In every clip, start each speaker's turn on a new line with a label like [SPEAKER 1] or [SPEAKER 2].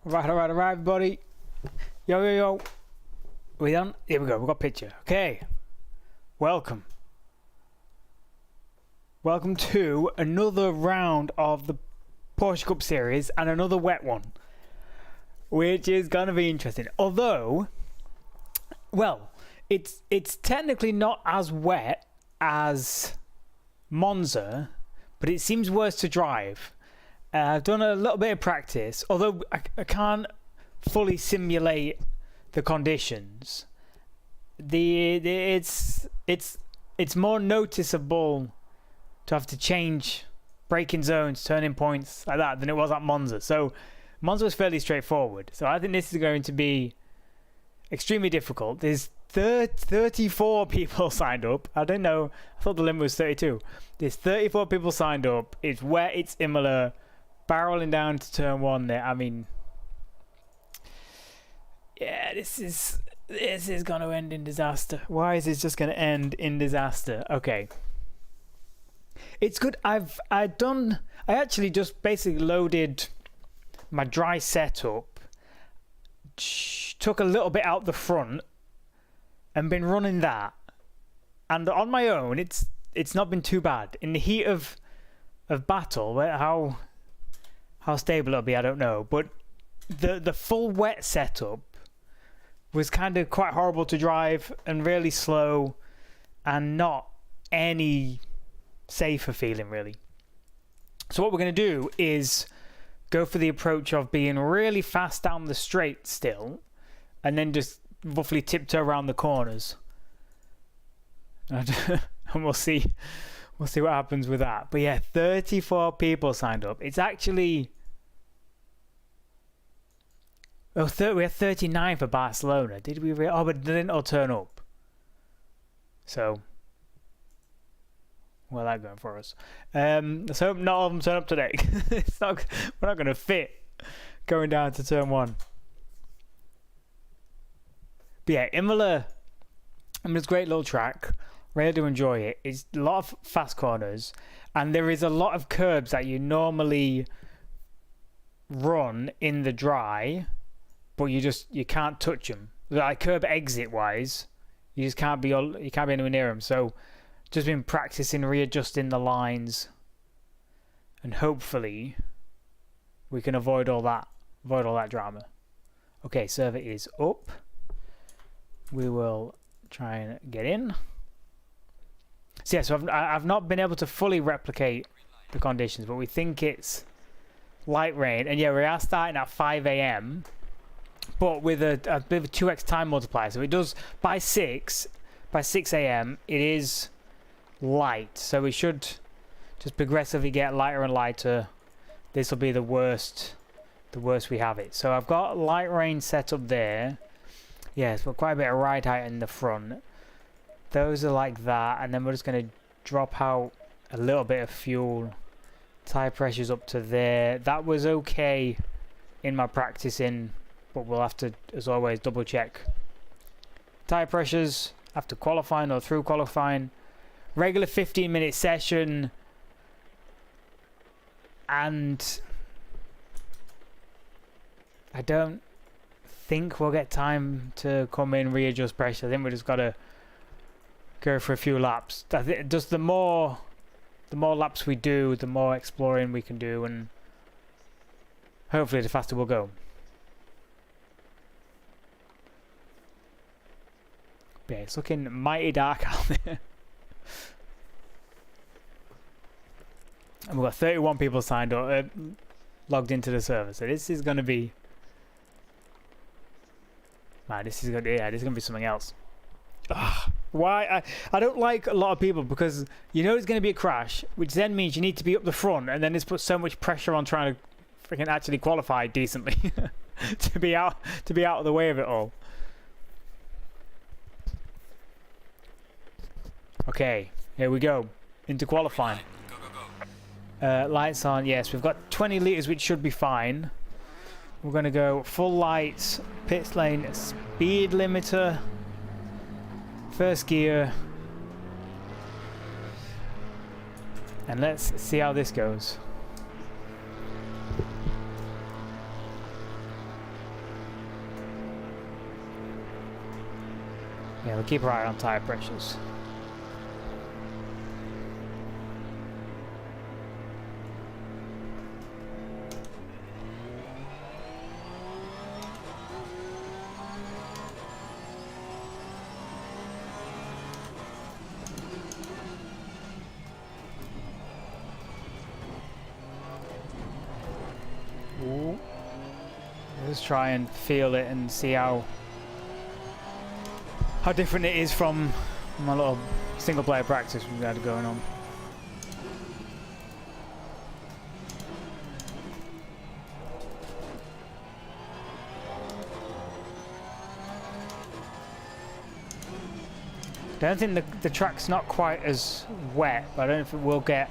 [SPEAKER 1] Alright, everybody. Yo. We done? Here we go, we've got a picture. Okay. Welcome to another round of the Porsche Cup Series and another wet one, which is going to be interesting. Although, well, it's technically not as wet as Monza, but it seems worse to drive. I've done a little bit of practice, although I can't fully simulate the conditions. It's more noticeable to have to change braking zones, turning points like that than it was at Monza. So Monza was fairly straightforward. So I think this is going to be extremely difficult. There's 34 people signed up. I don't know. I thought the limit was 32. There's 34 people signed up. It's wet. It's Imola. Barreling down to turn one there. I mean, yeah, this is going to end in disaster. Why is this just going to end in disaster? Okay. It's good. I actually just basically loaded my dry setup, took a little bit out the front, and been running that. And on my own, it's not been too bad. In the heat of battle, how stable it'll be, I don't know. But the full wet setup was kind of quite horrible to drive and really slow and not any safer feeling, really. So what we're going to do is go for the approach of being really fast down the straight still, and then just roughly tiptoe around the corners. And we'll see what happens with that. But yeah, 34 people signed up. It's actually... we had 39 for Barcelona. Did we? Oh, but they didn't all turn up. So, well, that's going for us. Let's hope not all of them turn up today. We're not going to fit going down to turn one. But yeah, Imola. It's a great little track. Really do enjoy it. It's a lot of fast corners, and there is a lot of curbs that you normally run in the dry, but you can't touch them. Like curb exit wise, you just can't be anywhere near them. So just been practicing readjusting the lines, and hopefully we can avoid all that drama. Okay, server is up. We will try and get in. So yeah, so I've not been able to fully replicate the conditions, but we think it's light rain. And yeah, we are starting at 5 AM, but with a bit of a 2x time multiplier. So it does by 6 AM, it is light. So we should just progressively get lighter and lighter. This will be the worst we have it. So I've got light rain set up there. Yes, but quite a bit of ride height in the front. Those are like that, and then we're just going to drop out a little bit of fuel. Tire pressure's up to there. That was okay in my practicing, but we'll have to, as always, double check. Tire pressures after qualifying or through qualifying. Regular 15-minute session. And I don't think we'll get time to come in, readjust pressure. I think we just got to go for a few laps. I think just the more laps we do, the more exploring we can do, and hopefully the faster we'll go. But yeah, it's looking mighty dark out there. And we've got 31 people signed up, logged into the server. So this is going to be... Man, this is going to be something else. Ugh. Why? I don't like a lot of people, because you know there's going to be a crash, which then means you need to be up the front, and then this puts so much pressure on trying to freaking actually qualify decently to be out of the way of it all. Okay, here we go into qualifying. Lights on. Yes, we've got 20 litres, which should be fine. We're going to go full lights, pit lane, speed limiter. First gear, and let's see how this goes. Yeah, we'll keep our eye on tyre pressures. Ooh. Let's try and feel it and see how different it is from my little single player practice we've had going on. I don't think the track's not quite as wet, but I don't know if it will get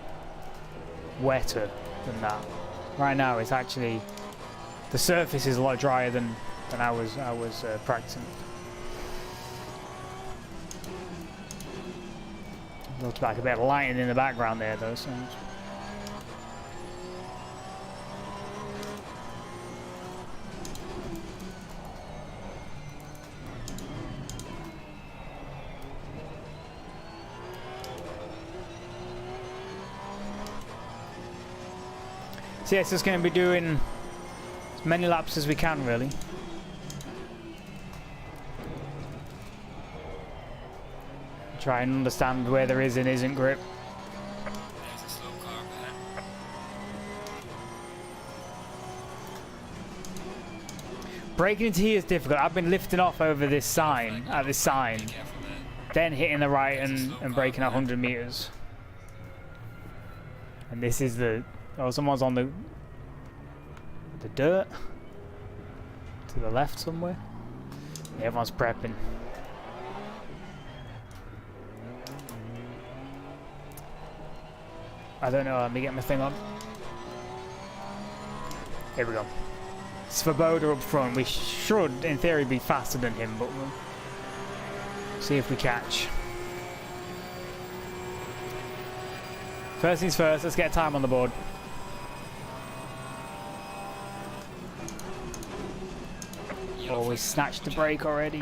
[SPEAKER 1] wetter than that. Right now it's actually, the surface is a lot drier than I was practicing. Looks like a bit of lighting in the background there though, so. So yes, just going to be doing as many laps as we can really. Try and understand where there is and isn't grip.
[SPEAKER 2] There's a slow car behind.
[SPEAKER 1] Braking into here is difficult. I've been lifting off over this sign, then hitting the right and braking at 100 meters. And this is the, oh, someone's on the dirt to the left somewhere. Yeah, everyone's prepping. I don't know, let me get my thing on. Here we go. Svoboda up front. We should, in theory, be faster than him, but we'll see if we catch. First things first, let's get time on the board. Oh, we snatched the brake already.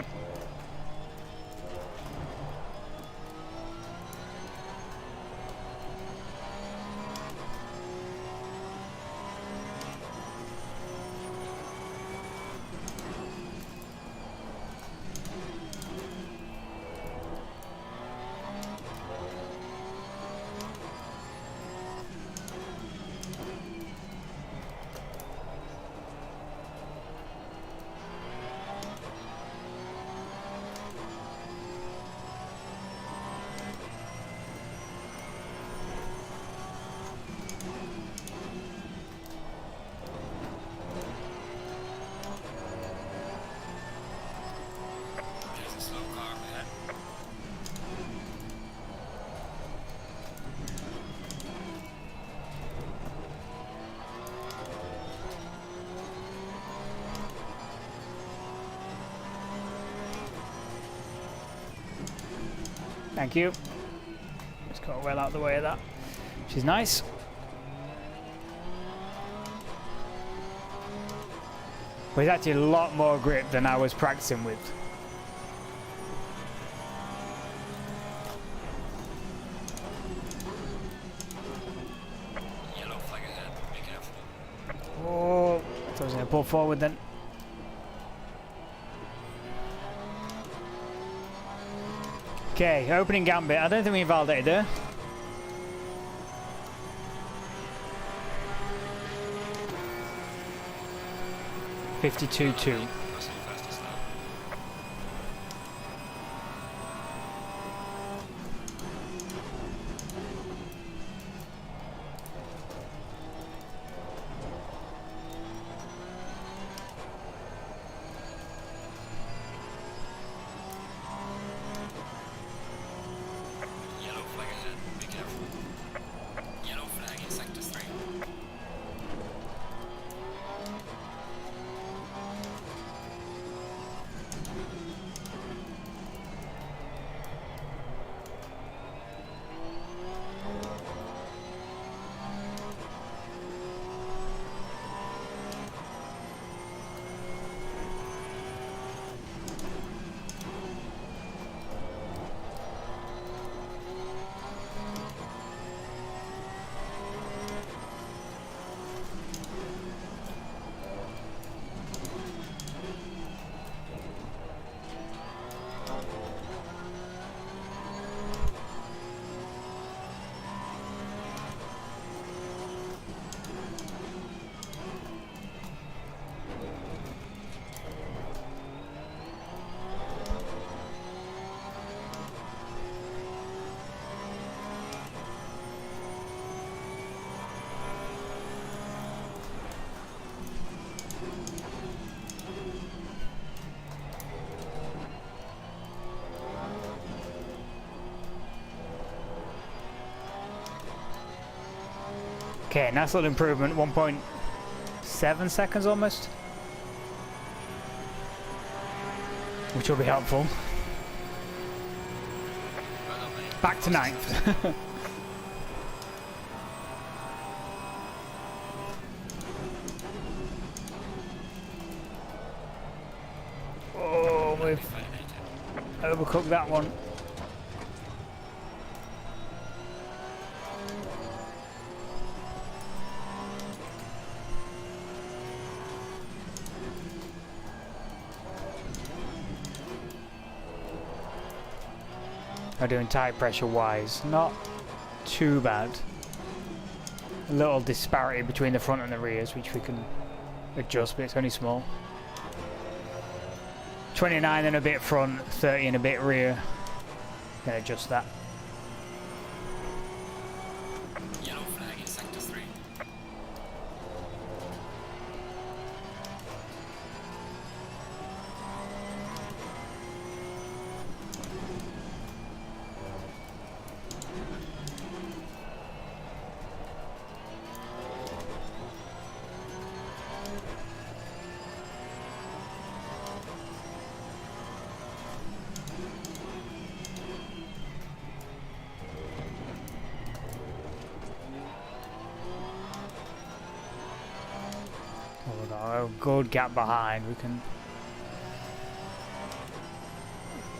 [SPEAKER 1] Thank you. Just got well out of the way of that. She's nice. But it's actually a lot more grip than I was practicing with.
[SPEAKER 2] Yellow flag ahead, be careful.
[SPEAKER 1] Oh, I thought I was going to pull forward then. Okay, opening gambit. I don't think we invalidated there. $52.2. Okay, nice little improvement. 1.7 seconds almost. Which will be helpful.
[SPEAKER 2] Well done, mate.
[SPEAKER 1] Back to 9th. Oh, we've overcooked that one. Are doing tire pressure wise, not too bad. A little disparity between the front and the rears, which we can adjust, but it's only small. 29 and a bit front, 30 and a bit rear. Can adjust that.
[SPEAKER 2] Yellow flag in sector 3.
[SPEAKER 1] Oh, we've got a good gap behind. We can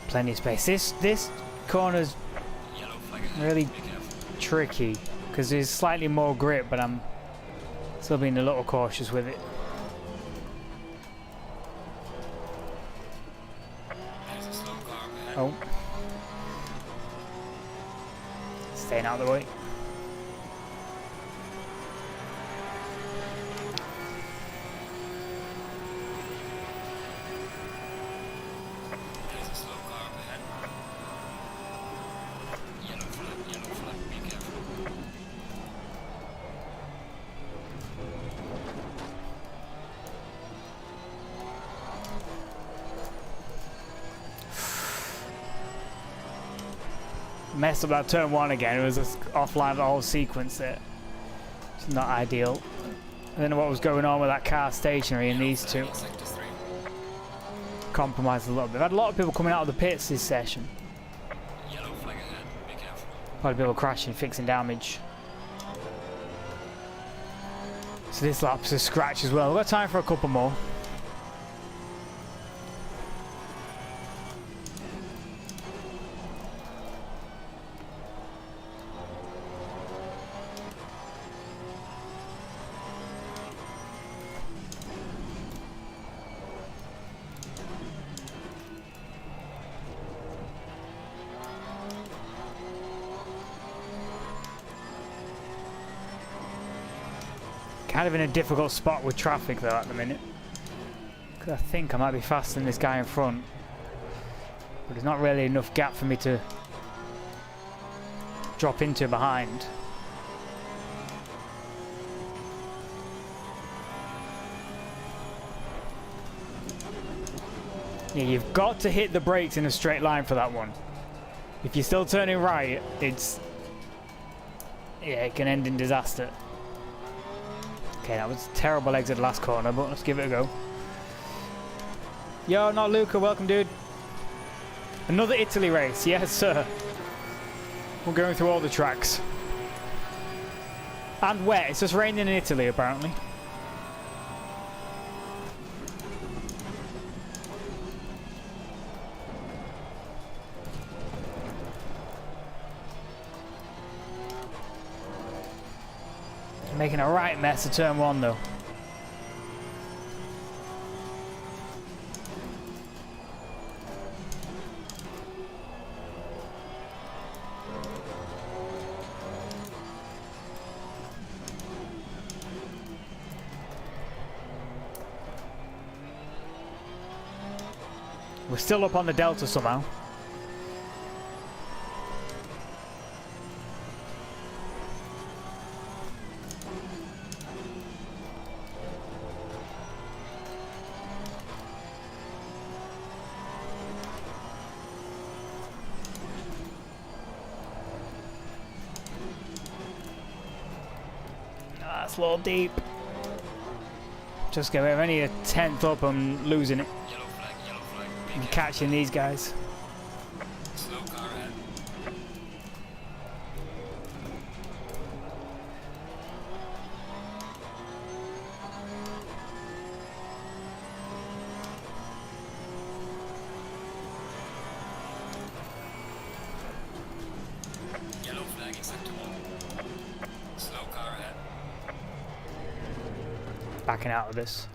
[SPEAKER 1] plenty of space. This corner's
[SPEAKER 2] Yellow flag ahead.
[SPEAKER 1] really
[SPEAKER 2] Be careful.
[SPEAKER 1] tricky because there's slightly more grip, but I'm still being a little cautious with it.
[SPEAKER 2] There's a slow car up ahead.
[SPEAKER 1] Oh, staying out of the way.
[SPEAKER 2] There's a slow car up ahead. Yellow flag, be careful.
[SPEAKER 1] Messed up that turn 1 again. It was just offline the whole sequence there. It's not ideal. I don't know what was going on with that car stationary in these two.
[SPEAKER 2] In sector 3.
[SPEAKER 1] Compromised a little bit. I've had a lot of people coming out of the pits this session.
[SPEAKER 2] Yellow flag ahead. Be careful.
[SPEAKER 1] A lot of people crashing, fixing damage. So this lap's a scratch as well. We've got time for a couple more. Kind of in a difficult spot with traffic though at the minute. 'Cause I think I might be faster than this guy in front. But there's not really enough gap for me to drop into behind. Yeah, you've got to hit the brakes in a straight line for that one. If you're still turning right, it's... yeah, it can end in disaster. Okay, that was a terrible exit last corner, but let's give it a go. Yo, not Luca, welcome dude. Another Italy race, yes sir. We're going through all the tracks. And wet, it's just raining in Italy apparently. Making a right mess of turn 1 though. We're still up on the Delta somehow. floor deep. Just go only a tenth up and losing it.
[SPEAKER 2] Yellow flag,
[SPEAKER 1] And
[SPEAKER 2] be
[SPEAKER 1] catching these guys.
[SPEAKER 2] slow car ahead. Yellow flag acceptable. Slow car ahead.
[SPEAKER 1] Backing out of this.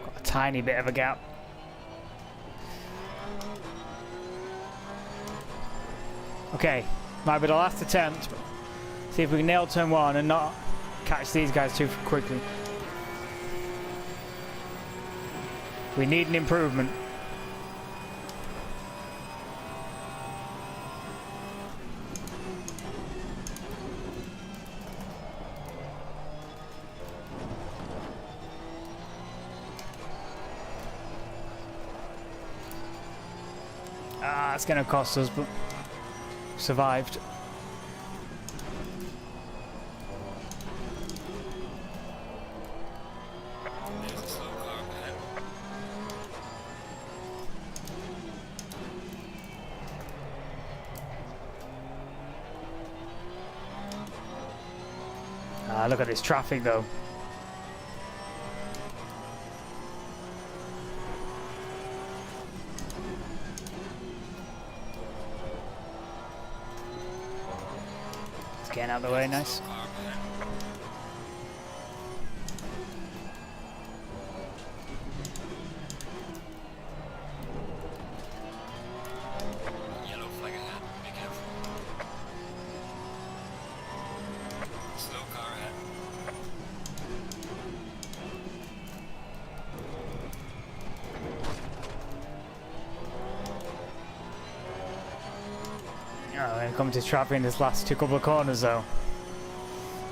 [SPEAKER 1] Got a tiny bit of a gap. Okay, might be the last attempt. See if we can nail turn one and not catch these guys too quickly. We need an improvement. Ah, it's gonna cost us, but survived.
[SPEAKER 2] There's a slow car ahead.
[SPEAKER 1] Ah, look at this traffic though. It's getting out of the way, nice.
[SPEAKER 2] Slow car ahead. Yellow flag ahead. Be careful. Slow car ahead.
[SPEAKER 1] Oh, we're coming to traffic in this last couple of corners though.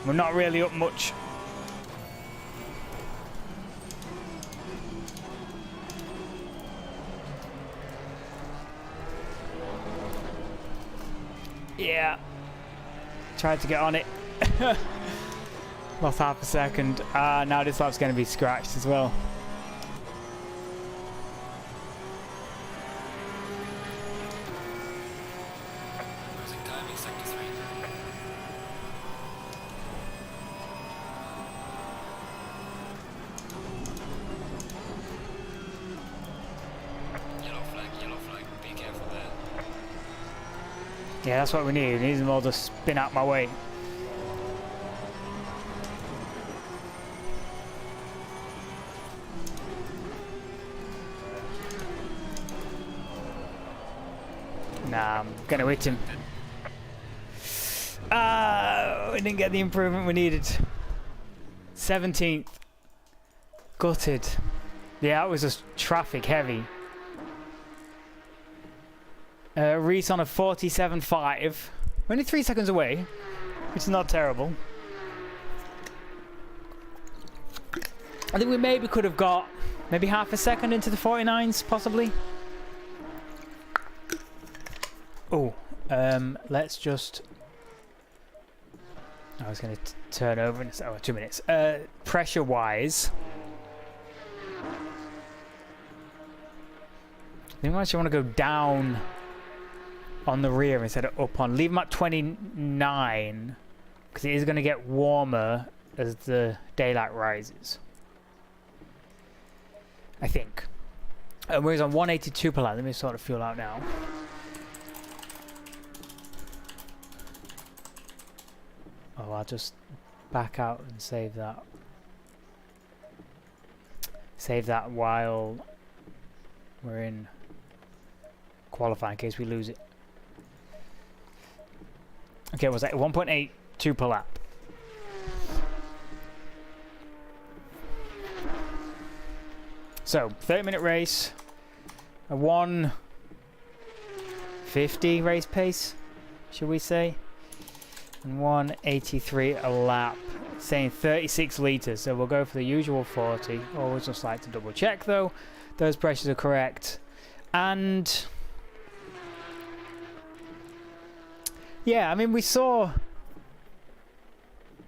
[SPEAKER 1] We're not really up much. Yeah. Tried to get on it. Lost half a second. Now this lap's going to be scratched as well.
[SPEAKER 2] Losing time in sector 3. Yellow flag, be careful there.
[SPEAKER 1] Yeah, that's what we need. We need them all to spin out my way. Nah, I'm gonna hit him. We didn't get the improvement we needed. 17th. Gutted. Yeah, it was just traffic heavy. Reese on a 47.5. We're only 3 seconds away, which is not terrible. I think we maybe could have got maybe half a second into the 49s, possibly. Oh, let's just... I was going to turn over in 2 minutes. Pressure-wise, I think we actually want to go down on the rear instead of up on. Leave them at 29 because it is going to get warmer as the daylight rises, I think. And we're on 182 per lap. Let me sort of fuel out now. Oh, I'll just back out and save that. Save that while we're in qualifying in case we lose it. Okay, what was that? 1.82 per lap. So, 30-minute race. A 1:50 race pace, should we say? And 1:83 a lap. Saying 36 litres, so we'll go for the usual 40. Always just like to double check though. Those pressures are correct. And yeah, I mean, we saw...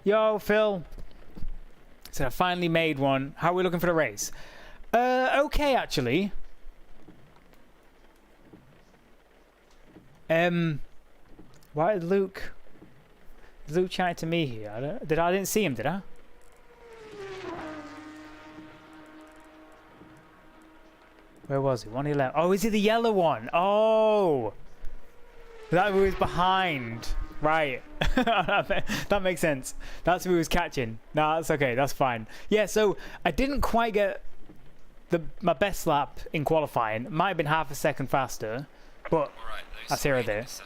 [SPEAKER 1] Yo, Phil. So I finally made one. How are we looking for the race? Okay, actually. Why did Luke chatting to me here? I didn't see him, did I? Where was he? 111. Oh, is he the yellow one? Oh, that was behind. Right. That makes sense. That's who he was catching. No, that's okay. That's fine. Yeah. So I didn't quite get my best lap in qualifying. Might have been half a second faster, but that's here or there.
[SPEAKER 2] So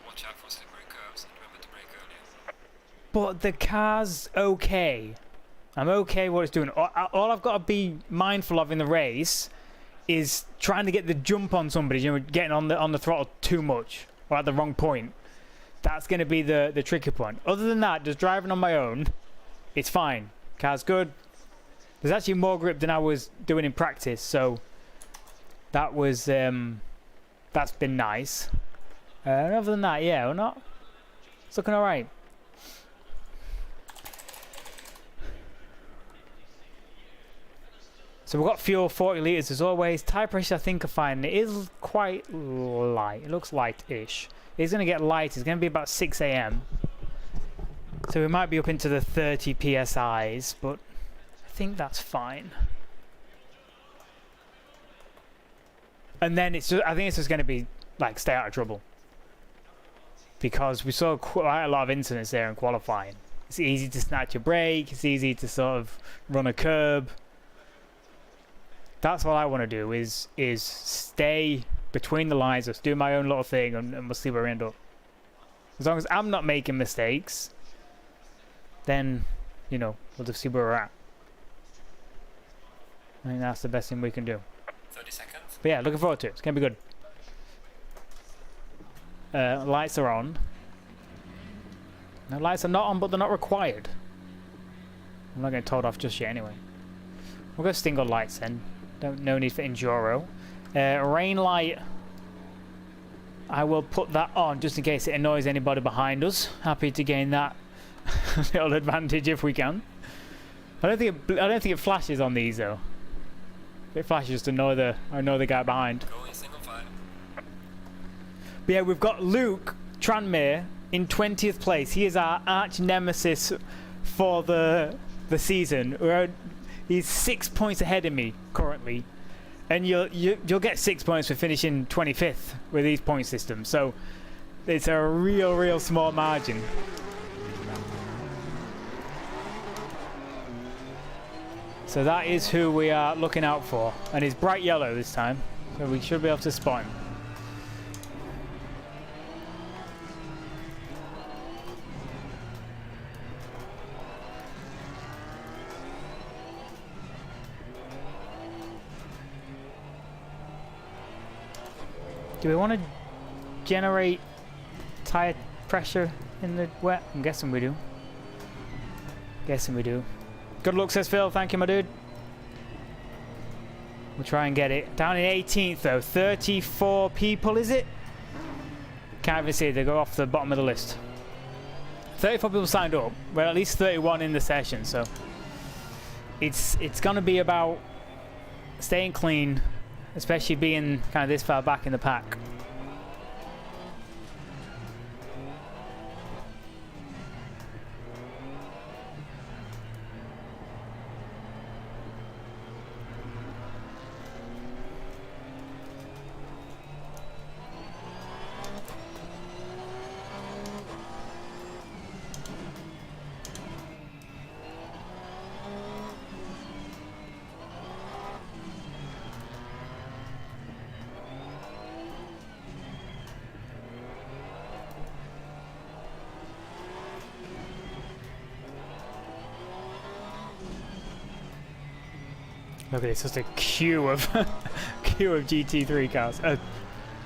[SPEAKER 2] watch out for slippery curves and remember to brake earlier.
[SPEAKER 1] But the car's okay. I'm okay what it's doing. All I've got to be mindful of in the race is trying to get the jump on somebody, you know, getting on the throttle too much or at the wrong point. That's going to be the tricky point. Other than that, just driving on my own, it's fine. Car's good. There's actually more grip than I was doing in practice, so that was that's been nice. Other than that, yeah, we're not. It's looking all right. So we've got fuel, 40 litres as always. Tyre pressure, I think, are fine. It is quite light. It looks light-ish. It's going to get light. It's going to be about 6 AM. So we might be up into the 30 PSIs, but I think that's fine. And then it's just, I think it's just going to be like stay out of trouble. Because we saw quite a lot of incidents there in qualifying. It's easy to snatch a brake. It's easy to sort of run a curb. That's what I want to do is stay between the lines, just do my own little thing, and we'll see where we end up. As long as I'm not making mistakes, then, you know, we'll just see where we're at. I think that's the best thing we can do.
[SPEAKER 2] 30 seconds.
[SPEAKER 1] But yeah, looking forward to it. It's going to be good. Lights are on. No, lights are not on, but they're not required. I'm not getting told off just yet anyway. We'll go single lights then. No need for enduro. Rain light, I will put that on just in case it annoys anybody behind us. Happy to gain that little advantage if we can. I don't think it flashes on these though. If it flashes to annoy the guy behind.
[SPEAKER 2] Go in single file.
[SPEAKER 1] But yeah, we've got Luke Tranmere in 20th place. He is our arch nemesis for the season. He's 6 points ahead of me currently, and you'll get 6 points for finishing 25th with these point systems. So it's a real small margin. So that is who we are looking out for, and he's bright yellow this time, so we should be able to spot him. Do we want to generate tire pressure in the wet? I'm guessing we do. Guessing we do. Good luck, says Phil. Thank you, my dude. We'll try and get it. Down in 18th, though. 34 people, is it? Can't even see. They go off the bottom of the list. 34 people signed up. Well, at least 31 in the session, so it's going to be about staying clean, especially being kind of this far back in the pack. Look at this, just a queue of GT3 cars,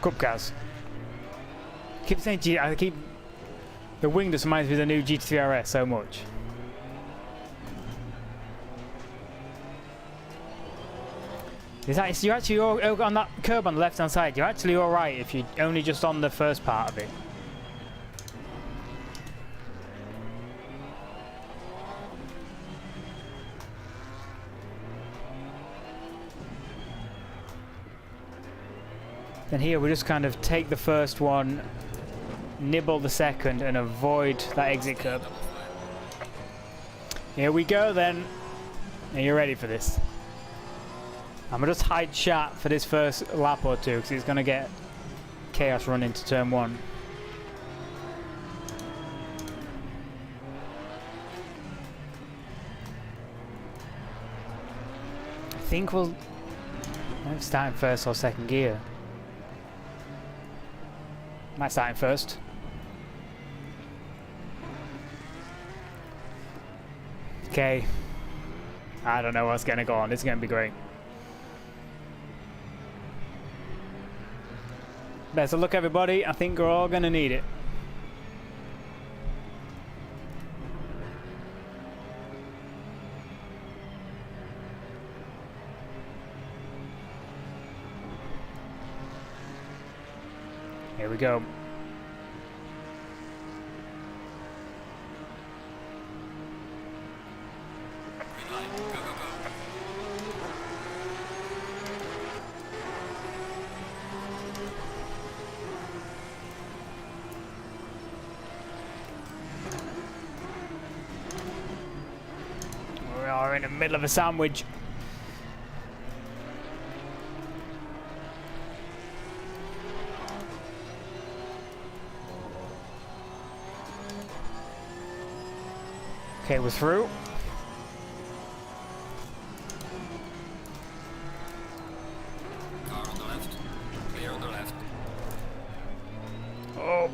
[SPEAKER 1] Cup cars. I keep saying the wing just reminds me of the new GT3 RS so much. You're actually on that curb on the left hand side. You're actually all right if you're only just on the first part of it. Then here we just kind of take the first one, nibble the second, and avoid that exit curb.
[SPEAKER 2] Double fine.
[SPEAKER 1] Here we go then. Are you ready for this? I'm gonna just hide chat for this first lap or two because it's gonna get chaos run into turn one. I think we'll start in first or second gear. Might start in first. Okay. I don't know what's gonna go on. It's gonna be great. Best of luck, everybody. I think we're all gonna need it. Here we go.
[SPEAKER 2] Green light. Go, go, go.
[SPEAKER 1] We are in the middle of a sandwich. Okay, we're through.
[SPEAKER 2] Car on the left. Clear on the left.
[SPEAKER 1] Oh,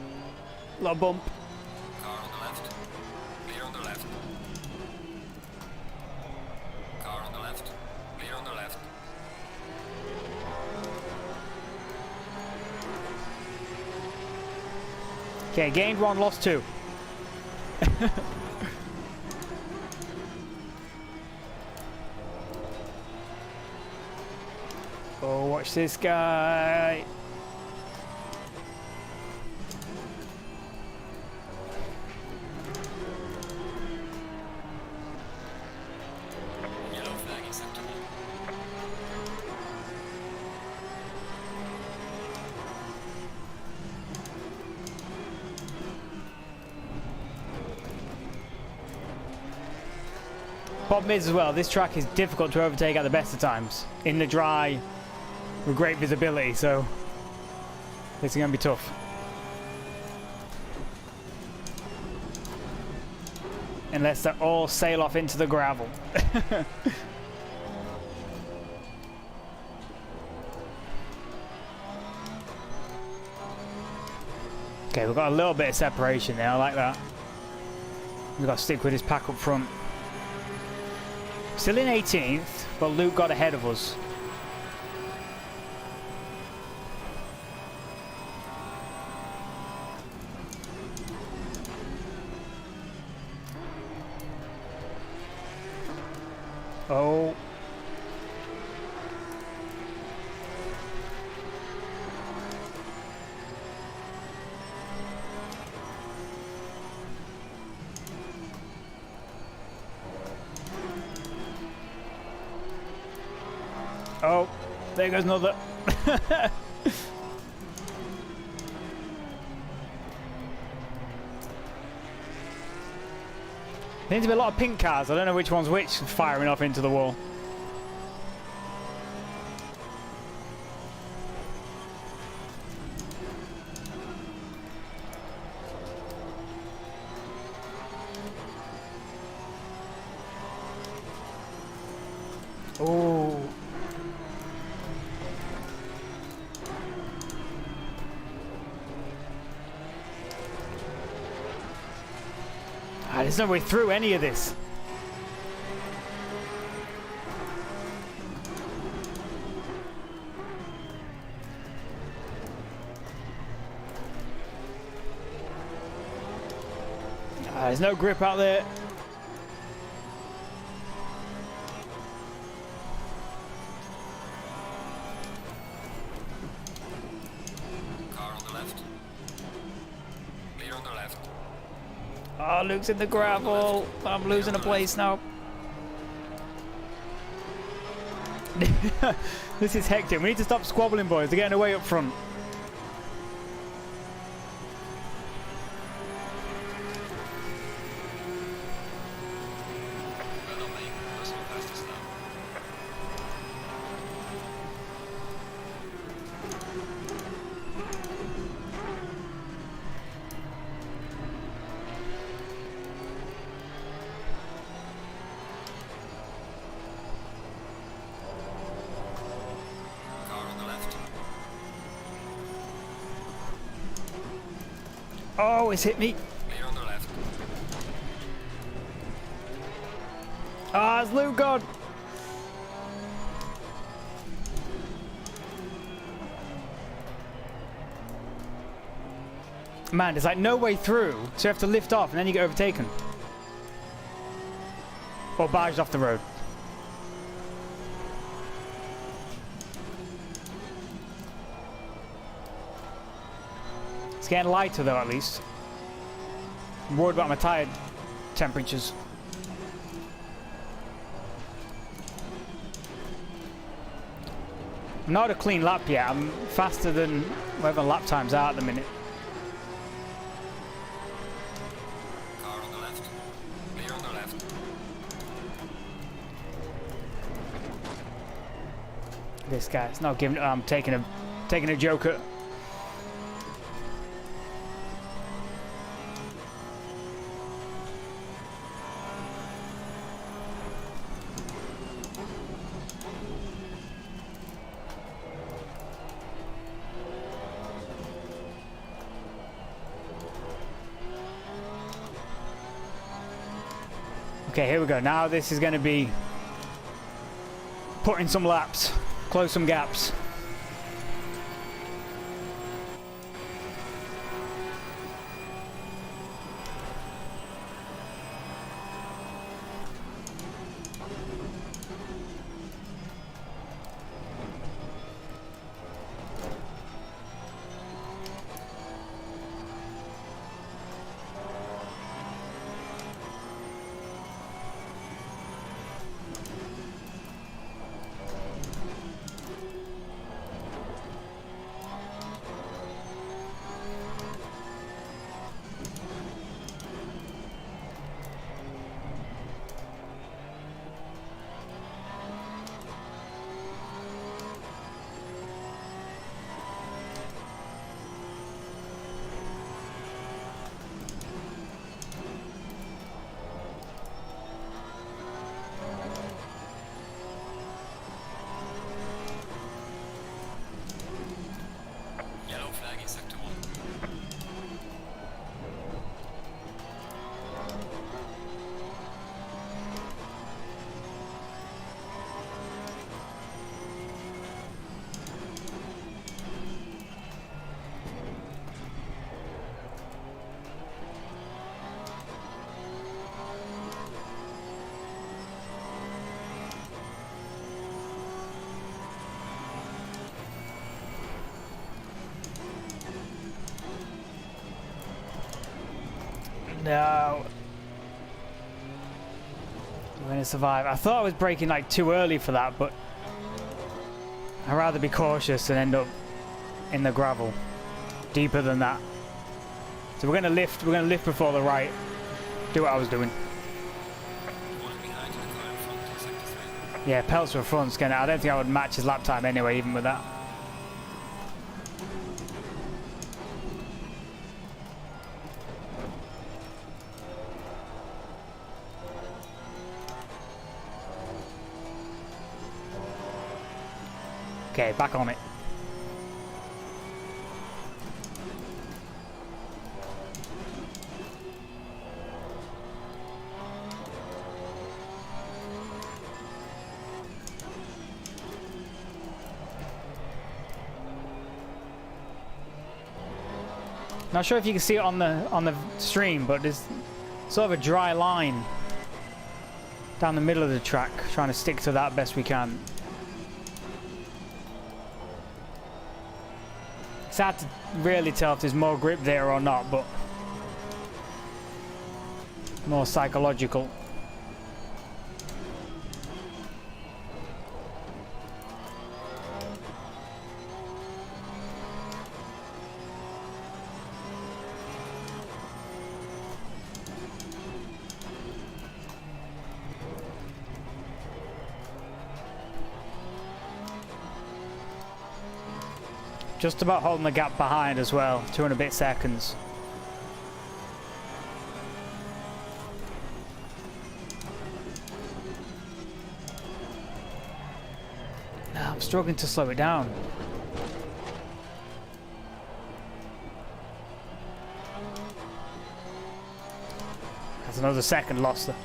[SPEAKER 1] little bump.
[SPEAKER 2] Car on the left. Clear on the left. Car on the left. Clear on the left.
[SPEAKER 1] Okay, gained one, lost two. Oh, watch this guy.
[SPEAKER 2] Yellow flag acceptable.
[SPEAKER 1] Problem is as well, this track is difficult to overtake at the best of times. In the dry, with great visibility, so this is going to be tough. Unless they all sail off into the gravel. Okay, we've got a little bit of separation there, I like that. We've got to stick with his pack up front. Still in 18th, but Luke got ahead of us. Oh. Oh, there goes another. There seems to be a lot of pink cars. I don't know which one's which firing off into the wall. Oh. There's no way through any of this. There's no grip out there.
[SPEAKER 2] Car on the left. Clear on the left.
[SPEAKER 1] Oh, Luke's in the gravel. I'm losing a place now. This is hectic. We need to stop squabbling, boys. They're getting away up front.
[SPEAKER 2] Well done, mate. That's not fastest now. Car on the left.
[SPEAKER 1] Oh, it's hit me.
[SPEAKER 2] Clear on the left.
[SPEAKER 1] Ah, it's Luke gone. Man, there's like no way through, so you have to lift off and then you get overtaken. Or barged off the road. It's getting lighter though, at least. I'm worried about my tire temperatures. I'm not a clean lap yet. I'm faster than whatever lap times are at the minute.
[SPEAKER 2] Car on the left. Clear on the left.
[SPEAKER 1] This guy's not giving. I'm taking a joker. Okay, here we go. Now this is going to be putting some laps, close some gaps.
[SPEAKER 2] Yellow flag in sector 1.
[SPEAKER 1] No. We're going to survive. I thought I was braking like too early for that, but I'd rather be cautious and end up in the gravel. Deeper than that. So we're going to lift. We're going to lift before the right. Do what I was doing.
[SPEAKER 2] One behind in the car in front in sector 3.
[SPEAKER 1] Yeah, Peltz were front. I don't think I would match his lap time anyway, even with that. Okay, back on it. Not sure if you can see it on the stream, but there's sort of a dry line down the middle of the track. Trying to stick to that best we can. It's hard to really tell if there's more grip there or not, but more psychological. Just about holding the gap behind as well. 2 and a bit seconds. I'm struggling to slow it down. That's another second lost there.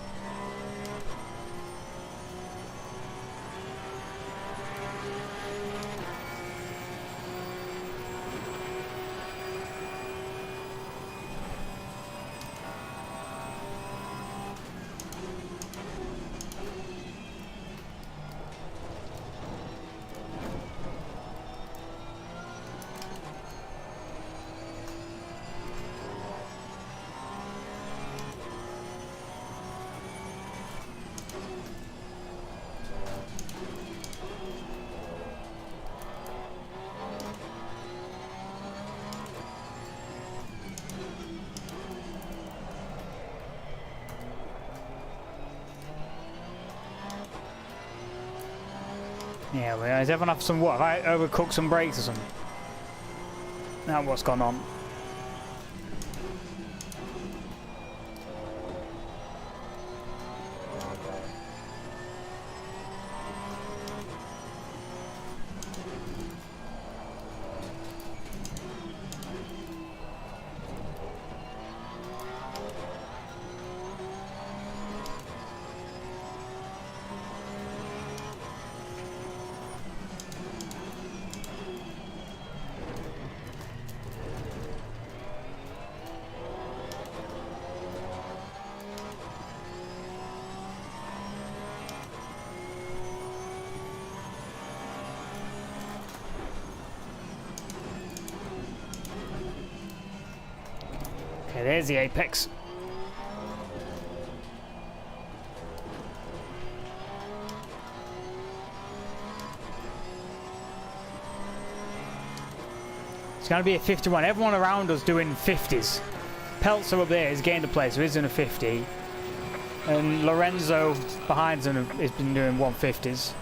[SPEAKER 1] Yeah, well, does everyone have some what? Have I overcooked some brakes or something? Now what's gone on? Okay, there's the apex. It's going to be a 51. Everyone around us doing 50s. Peltzer up there has gained a place, so he's doing a 50. And Lorenzo behind him has been doing 150s.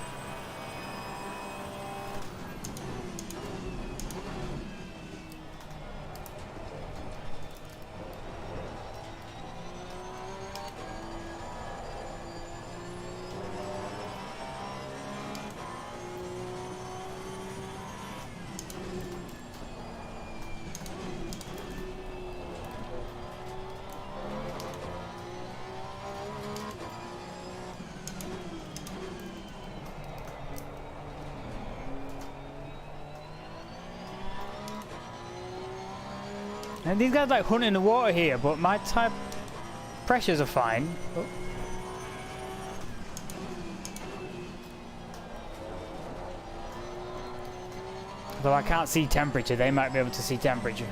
[SPEAKER 1] And these guys like hunting the water here, but my type pressures are fine. Oh. Though I can't see temperature, they might be able to see temperature.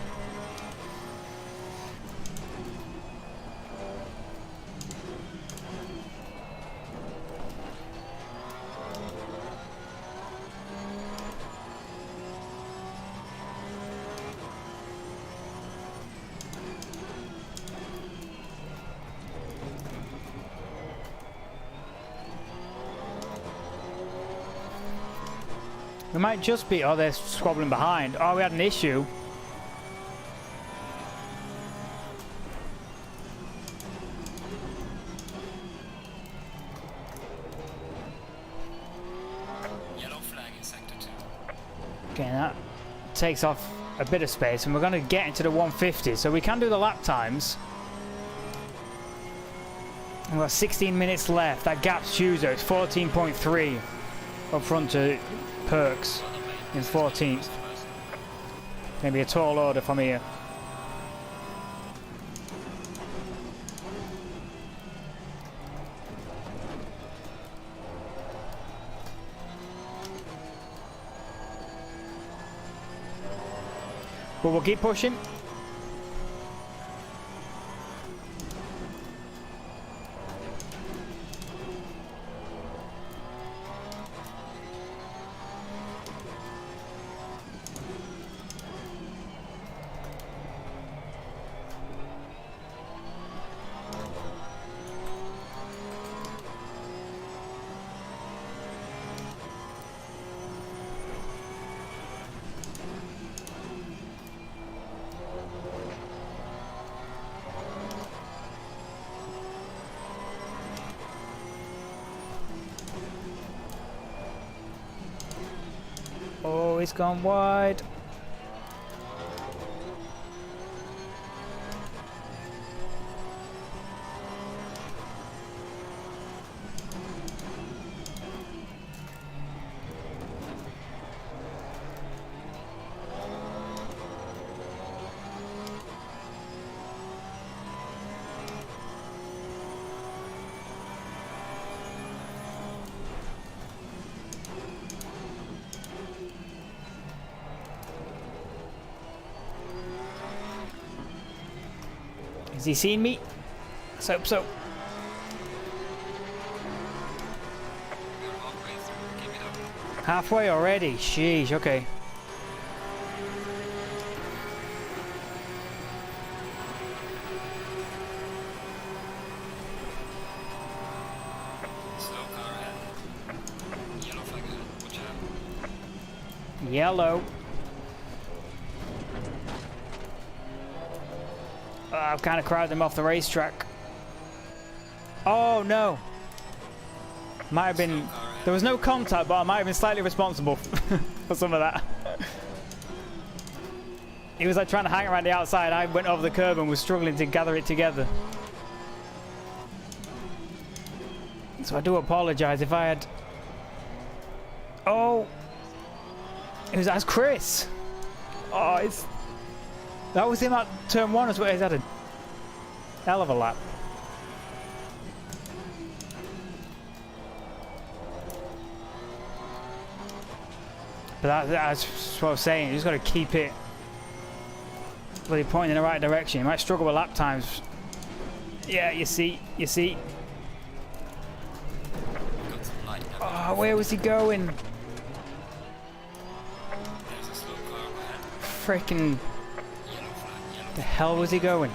[SPEAKER 1] We might just be... Oh, they're squabbling behind. Oh, we had an issue.
[SPEAKER 2] Yellow flag in sector 2.
[SPEAKER 1] Okay, that takes off a bit of space, and we're going to get into the 150, so we can do the lap times. We've got 16 minutes left. That gap's huge though. It's 14.3 up front to Perks in 14th. Maybe a tall order from here. But we'll keep pushing. it's gone wide. Has he seen me? Let's hope so.
[SPEAKER 2] You're halfway through. Keep it up.
[SPEAKER 1] Halfway already? Sheesh, okay.
[SPEAKER 2] Slow car ahead. Yellow flag ahead. Watch out.
[SPEAKER 1] Yellow. I've kind of crowded them off the racetrack. Oh no. Might have been... There was no contact, but I might have been slightly responsible for some of that. He was like trying to hang around the outside. I went over the curb and was struggling to gather it together. So I do apologise if I had... Oh! That's Chris! Oh, it's... That was him at turn 1 as well. He's had a hell of a lap. But that's what I was saying. You just got to keep it really pointing in the right direction. You might struggle with lap times. Yeah, you see.
[SPEAKER 2] Got some light damage.
[SPEAKER 1] Oh, where was he going?
[SPEAKER 2] There's a slow car ahead.
[SPEAKER 1] Freaking...
[SPEAKER 2] Yellow flag. Yellow
[SPEAKER 1] The hell was he going?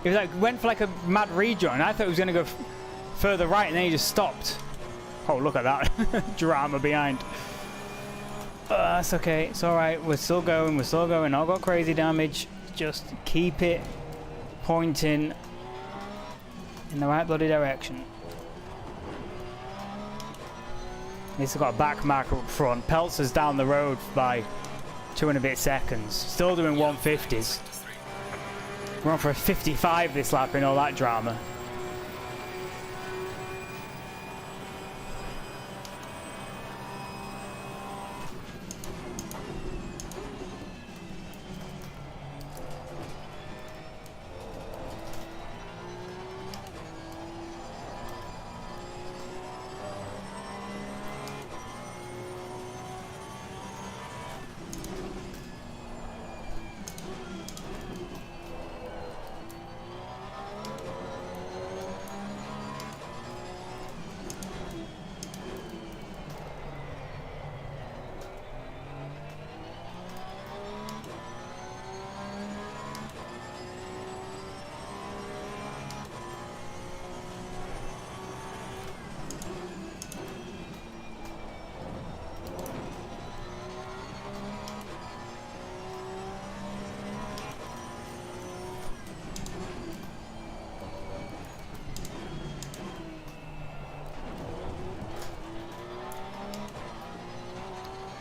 [SPEAKER 1] He was like went for like a mad rejoin. I thought he was going to go further right, and then he just stopped. Oh, look at that drama behind. That's okay. It's all right. We're still going. We're still going. Not got crazy damage. Just keep it pointing in the right bloody direction. He's got a back marker up front. Peltzer's down the road by 2 and a bit seconds. Still doing 150s. We're on for a 55 this lap in all that drama.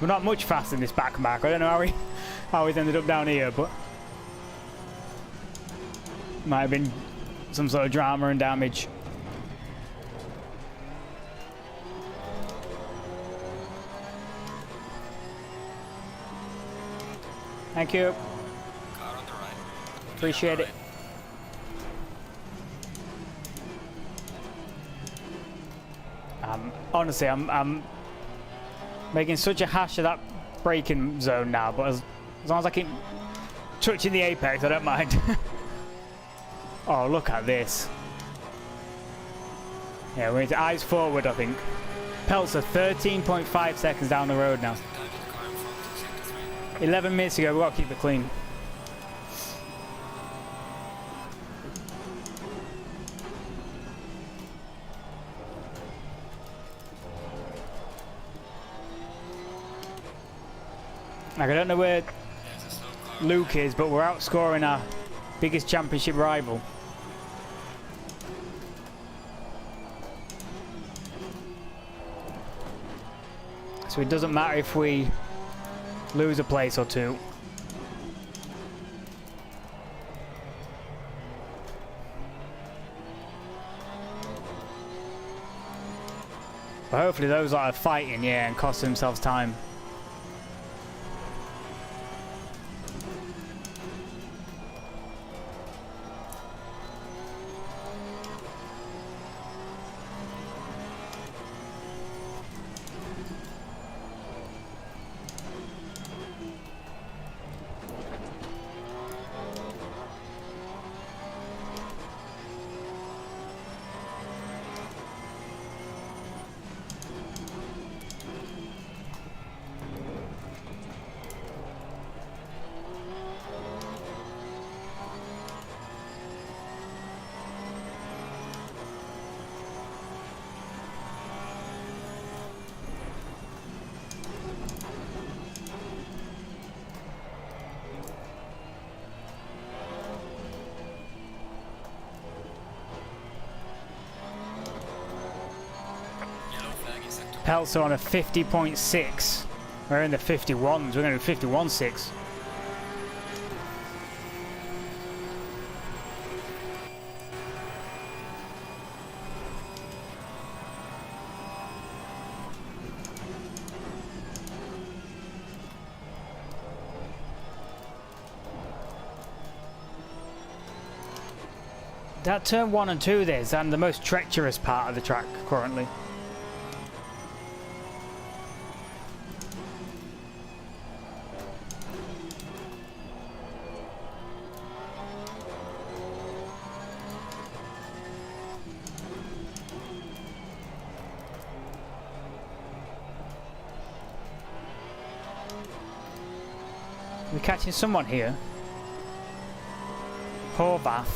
[SPEAKER 1] We're not much faster in this back mark. I don't know how he's ended up down here, but might have been some sort of drama and damage. Thank you.
[SPEAKER 2] car on the right.
[SPEAKER 1] Appreciate it. Honestly, I'm making such a hash of that braking zone now, but as long as I keep touching the apex, I don't mind. Oh, look at this. Yeah, we're into eyes forward, I think. Peltzer, 13.5 seconds down the road now. 11 minutes ago, we've got to keep it clean. Like, I don't know where Luke is, but we're outscoring our biggest championship rival. So it doesn't matter if we lose a place or two. But hopefully those are fighting, yeah, and cost themselves time. Pelts are on a 50.6. We're in the 51s. We're going to do 51.6. That turn 1 and 2 there is the most treacherous part of the track currently. We're catching someone here. Horvath.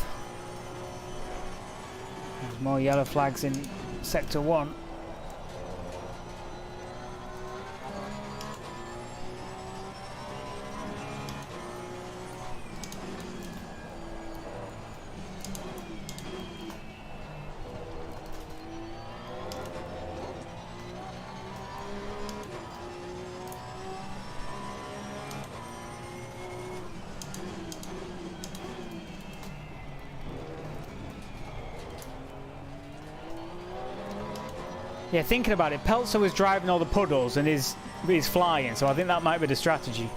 [SPEAKER 1] There's more yellow flags in Sector 1. Yeah, thinking about it, Peltzer was driving all the puddles and he's flying, so I think that might be the strategy.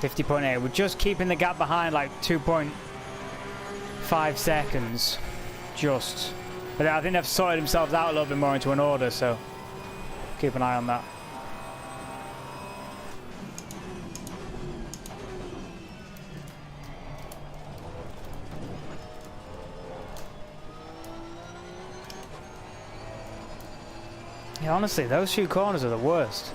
[SPEAKER 1] .8. We're just keeping the gap behind like 2.5 seconds. Just. But I think they've sorted themselves out a little bit more into an order, so keep an eye on that. Yeah, honestly, those few corners are the worst.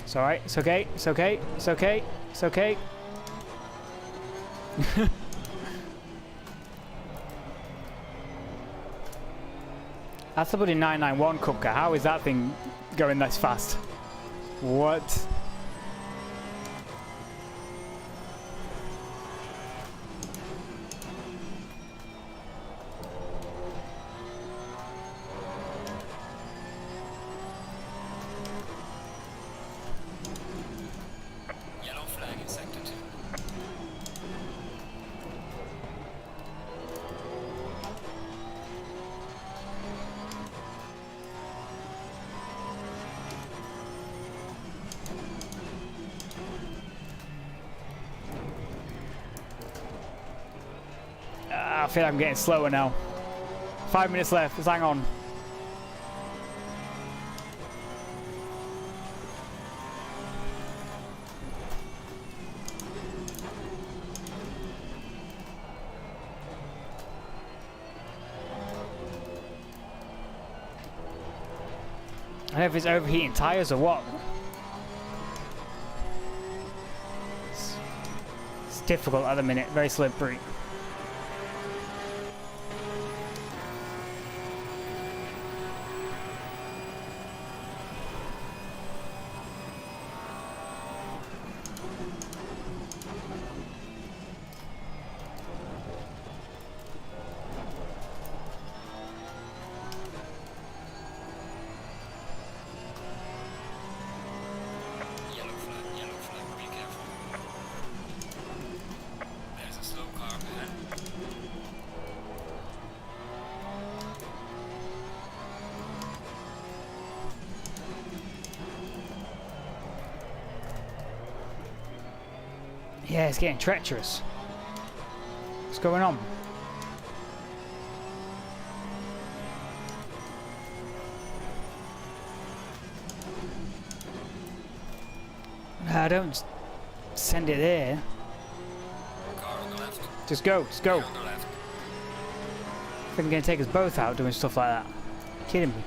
[SPEAKER 1] It's alright, it's okay, it's okay, it's okay, it's okay. That's the bloody 991 Kupka. How is that thing going this fast? What? I feel like I'm getting slower now. 5 minutes left, let's hang on. I don't know if it's overheating tyres or what. difficult at the minute, very slippery.
[SPEAKER 2] Yellow flag, be careful. There's a slow car ahead.
[SPEAKER 1] Yeah, it's getting treacherous. What's going on? No, don't send it there.
[SPEAKER 2] Car on the left.
[SPEAKER 1] Just go, just go.
[SPEAKER 2] Clear on the left.
[SPEAKER 1] I think I'm gonna take us both out doing stuff like that. Kidding me.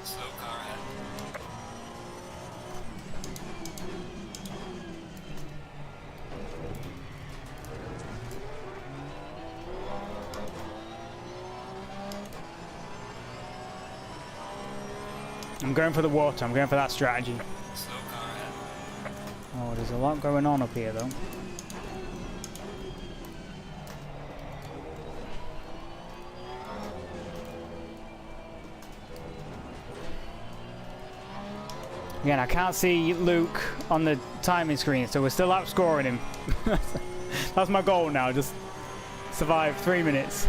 [SPEAKER 2] Slow car ahead.
[SPEAKER 1] I'm going for the water, I'm going for that strategy.
[SPEAKER 2] Slow car ahead.
[SPEAKER 1] Oh, there's a lot going on up here though. Again, I can't see Luke on the timing screen, so we're still outscoring him. That's my goal now, just survive 3 minutes.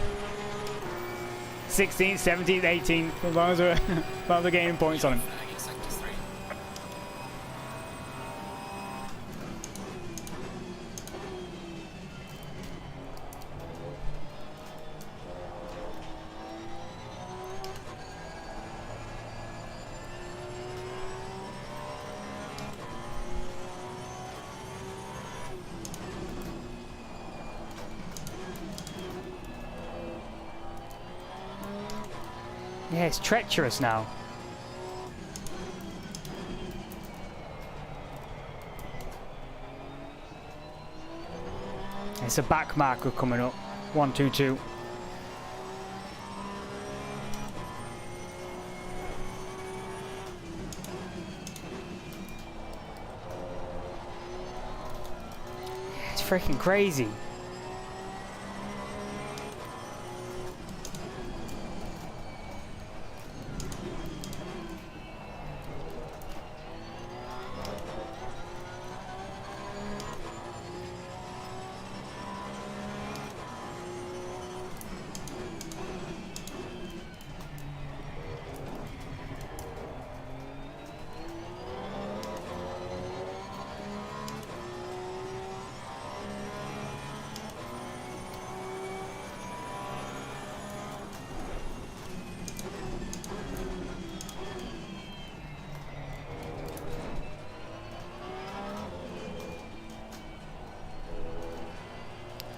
[SPEAKER 1] 16th, 17th, 18th, as long as we're gaining points on him.
[SPEAKER 2] Flag in sector 3.
[SPEAKER 1] Yeah, it's treacherous now. It's a back marker coming up. 122. It's freaking crazy.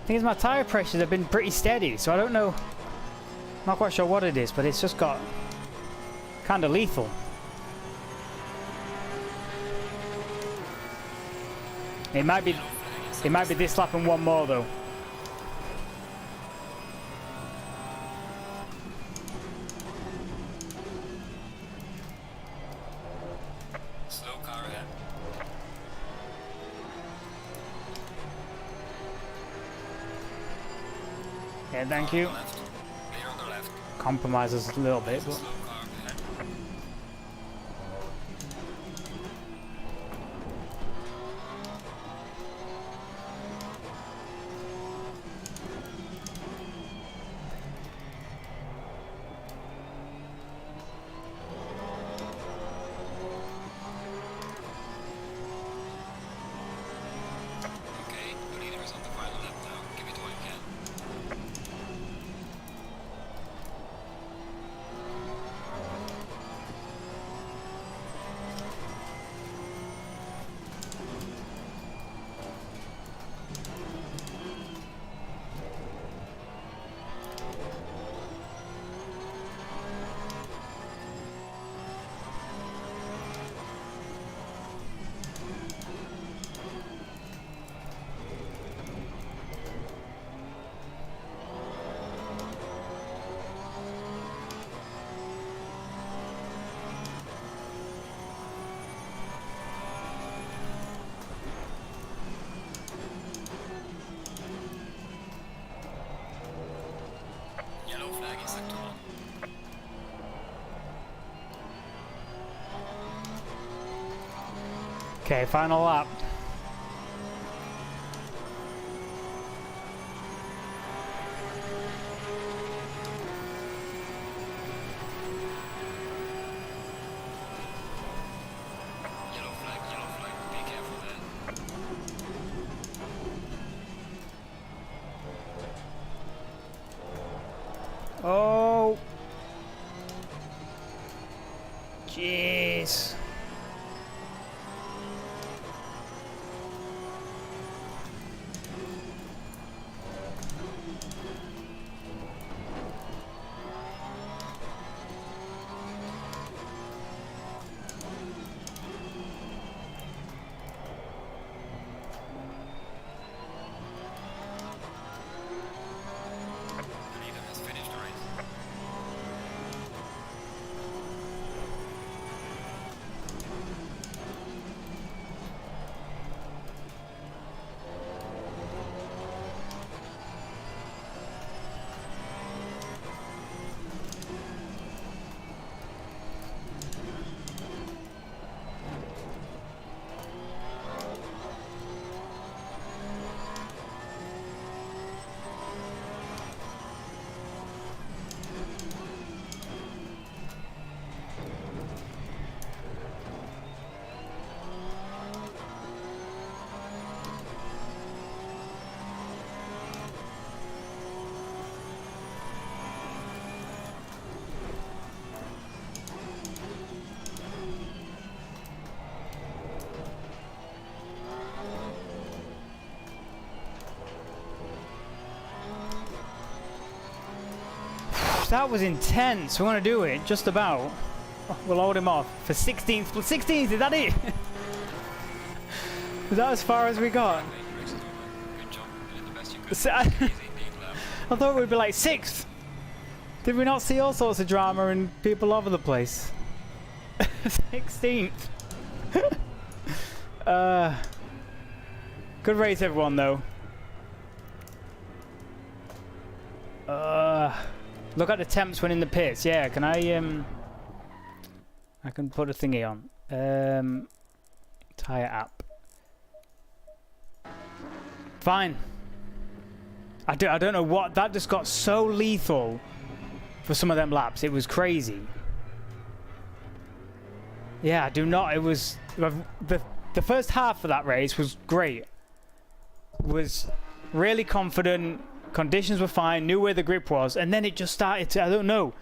[SPEAKER 1] Thing is, my tyre pressures have been pretty steady, so I don't know. Not quite sure what it is, but it's just got kind of lethal. It might be this lap and one more though.
[SPEAKER 2] Slow car ahead.
[SPEAKER 1] Yeah, thank you.
[SPEAKER 2] On the left. Clear on the left.
[SPEAKER 1] Compromises a little bit,
[SPEAKER 2] There's a
[SPEAKER 1] but
[SPEAKER 2] slow car ahead. Okay, the leader is on the final lap now. Give it all you can.
[SPEAKER 1] Okay, final lap.
[SPEAKER 2] Yellow flag, be careful there.
[SPEAKER 1] Oh. Jeez.
[SPEAKER 2] The leader has finished the race.
[SPEAKER 1] That was intense. We're gonna do it, just about. We'll hold him off for 16th. 16th, is that it? Is that as far as we got?
[SPEAKER 2] Race is over. Good job. You did the best you could.
[SPEAKER 1] So-
[SPEAKER 2] Easy indeed, lap.
[SPEAKER 1] I thought we'd be like 6th. Did we not see all sorts of drama and people all over the place? 16th. Good race, everyone, though. Look at the temps when in the pits. Yeah, can I can put a thingy on. Tire app. Fine. I don't know what, that just got so lethal for some of them laps. It was crazy. Yeah, I do not. It was the first half of that race was great. Was really confident. Conditions were fine. Knew where the grip was, and then it just started to, I don't know,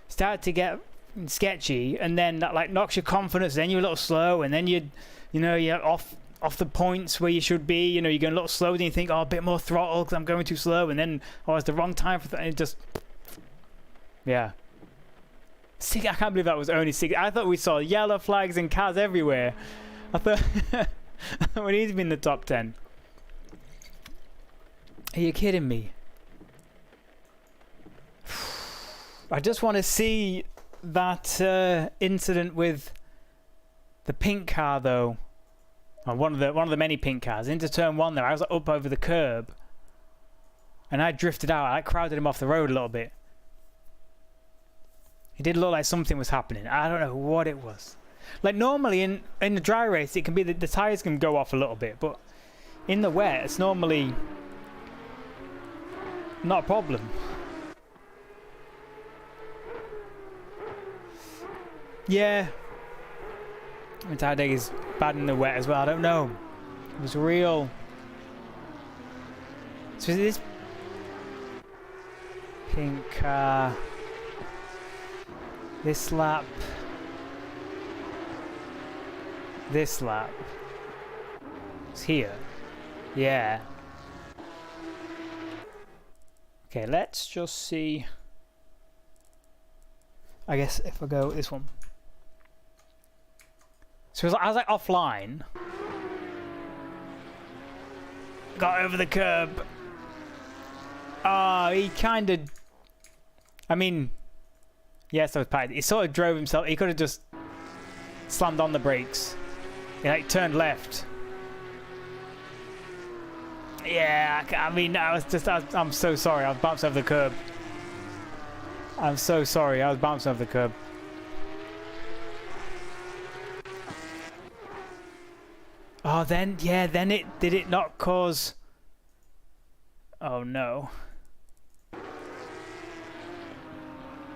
[SPEAKER 1] started to get sketchy, and then that like knocks your confidence. Then you're a little slow, and then you're off the points where you should be. You know, you're going a little slow, then you think, oh, a bit more throttle because I'm going too slow, and then oh, it's the wrong time for that. And it just, yeah. I can't believe that was only 6. I thought we saw yellow flags and cars everywhere. I thought we need to be in the top 10. Are you kidding me? I just want to see that incident with the pink car, though. Or one of the many pink cars into turn 1. There, I was up over the curb, and I drifted out. I crowded him off the road a little bit. It did look like something was happening. I don't know what it was. Like normally in the dry race, it can be the tires can go off a little bit, but in the wet, it's normally not a problem. Yeah. My tire dig is bad in the wet as well. I don't know. It was real. So is this pink car? This lap. This lap. It's here. Yeah. Okay, let's just see. I guess if I go this one. So I was like offline. Got over the curb. Oh, he kind of. I mean, yes, I was packed. He sort of drove himself. He could have just slammed on the brakes. He like turned left. Yeah, I mean, I'm so sorry. I was bounced over the curb. I'm so sorry. I was bounced over the curb. Oh, then, yeah, then did it not cause... Oh, no.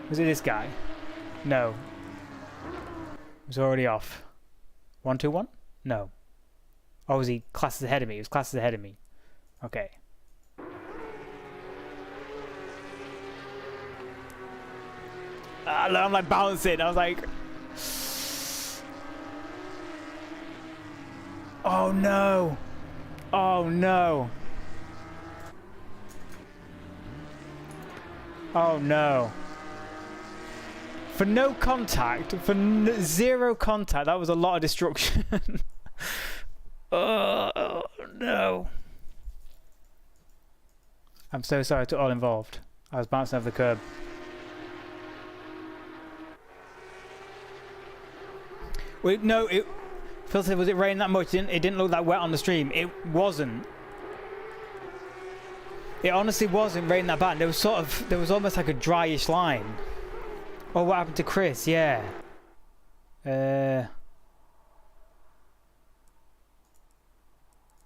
[SPEAKER 1] Was it this guy? No. It was already off. 1-2-1? No. Oh, was he classes ahead of me? He was classes ahead of me. Okay. I'm like bouncing. I was like... Oh, no. Oh, no. Oh, no. For no contact, for zero contact, that was a lot of destruction. Oh, no. I'm so sorry to all involved. I was bouncing off the curb. Wait, no, Phil said, was it raining that much? It didn't look that wet on the stream. It wasn't. It honestly wasn't raining that bad. There was almost like a dryish line. Oh, what happened to Chris? Yeah.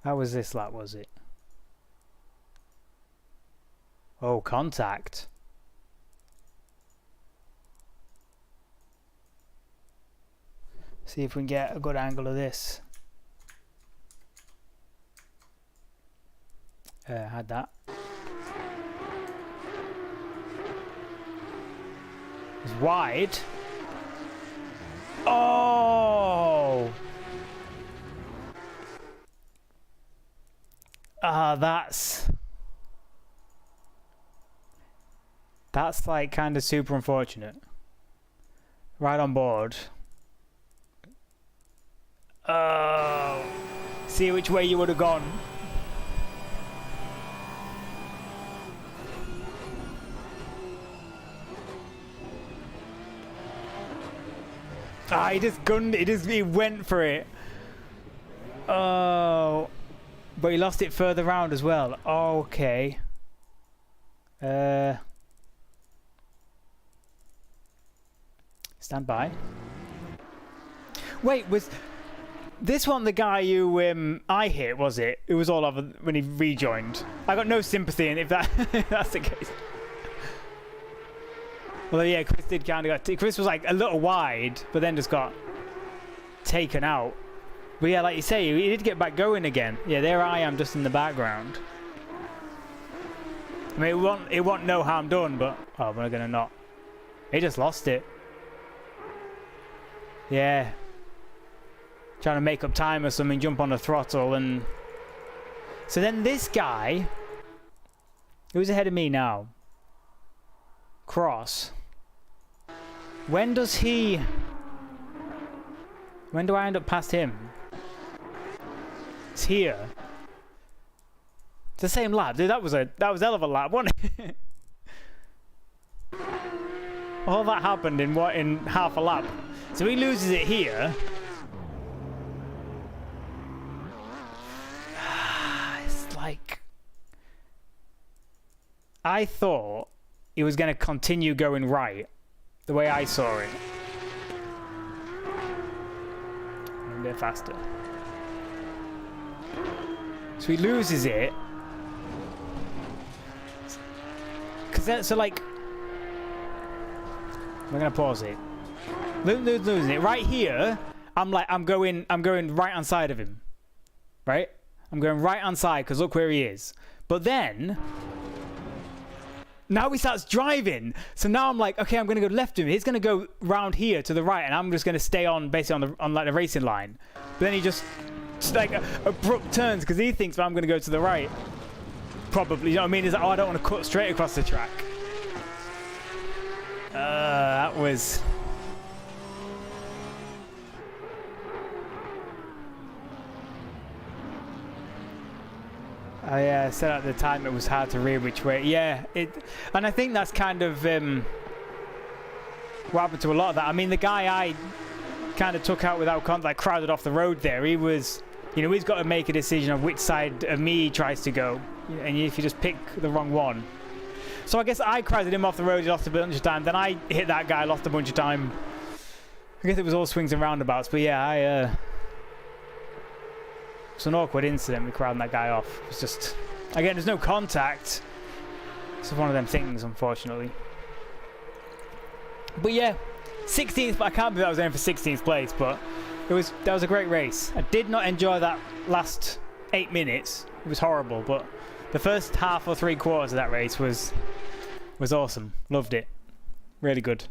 [SPEAKER 1] How was this lap, was it? Oh, contact. See if we can get a good angle of this. Had that. It's wide. Oh! That's like kind of super unfortunate. Right on board. Oh! See which way you would have gone. Ah, he just gunned it. He went for it. Oh. But he lost it further round as well. Okay. Stand by. Wait, was this one the guy who I hit, was it? It was all over when he rejoined. I got no sympathy in if that's the case. Well, yeah, Chris did kind of Chris was like a little wide, but then just got taken out. But yeah, like you say, he did get back going again. Yeah, there I am just in the background. I mean, it won't no harm done, but... Oh, we're gonna not. He just lost it. Yeah. Trying to make up time or something, jump on the throttle and... So then this guy... Who's ahead of me now? Cross. When does he... When do I end up past him? It's here. It's the same lap. Dude, that was hell of a lap, wasn't it? All that happened in what, in half a lap. So he loses it here. It's like... I thought he was going to continue going right, the way I saw it. A bit faster. So he loses it. Cause then, so like, we're gonna pause it. Losing it right here. I'm going right hand side of him, right? I'm going right hand side because look where he is. But then. Now he starts driving, so now I'm like, okay, I'm gonna go left of him. He's gonna go round here to the right, and I'm just gonna stay on basically on like the racing line. But then he just like abrupt turns because he thinks I'm gonna go to the right. Probably, you know what I mean? He's like, oh, I don't want to cut straight across the track. That was. I said at the time it was hard to read which way. Yeah, and I think that's kind of what happened to a lot of that. I mean, the guy I kind of took out without contact, like crowded off the road there. He was, you know, he's got to make a decision of which side of me he tries to go. And if you just pick the wrong one. So I guess I crowded him off the road, he lost a bunch of time. Then I hit that guy, lost a bunch of time. I guess it was all swings and roundabouts. But yeah, It's an awkward incident with crowding that guy off. It's just, again, there's no contact. It's one of them things, unfortunately. But yeah, 16th. I can't believe I was aiming for 16th place, but that was a great race. I did not enjoy that last 8 minutes. It was horrible, but the first half or 3/4 of that race was awesome. Loved it. Really good.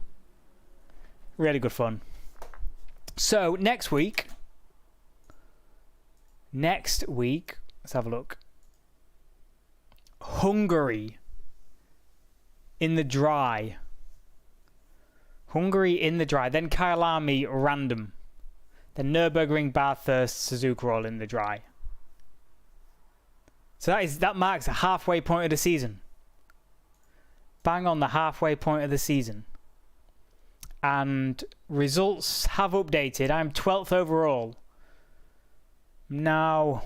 [SPEAKER 1] Really good fun. So next week, let's have a look. Hungary in the dry. Then Kyalami random. Then Nürburgring, Bathurst, Suzuka all in the dry. So that marks a halfway point of the season. Bang on the halfway point of the season. And results have updated. I'm 12th overall. Now,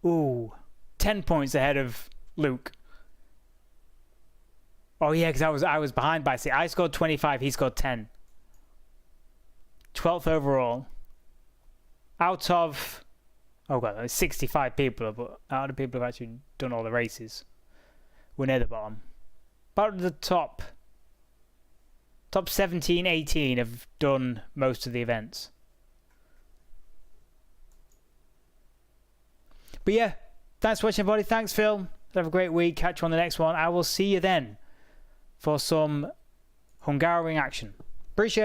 [SPEAKER 1] 10 points ahead of Luke. Oh yeah, because I was behind by 6. I scored 25. He scored 10. 12th overall. Out of there's 65 people, but out of the people who've actually done all the races, we're near the bottom. About the top 17, 18 have done most of the events. But yeah, thanks for watching, everybody. Thanks, Phil. Have a great week. Catch you on the next one. I will see you then for some Hungarian action. Appreciate it.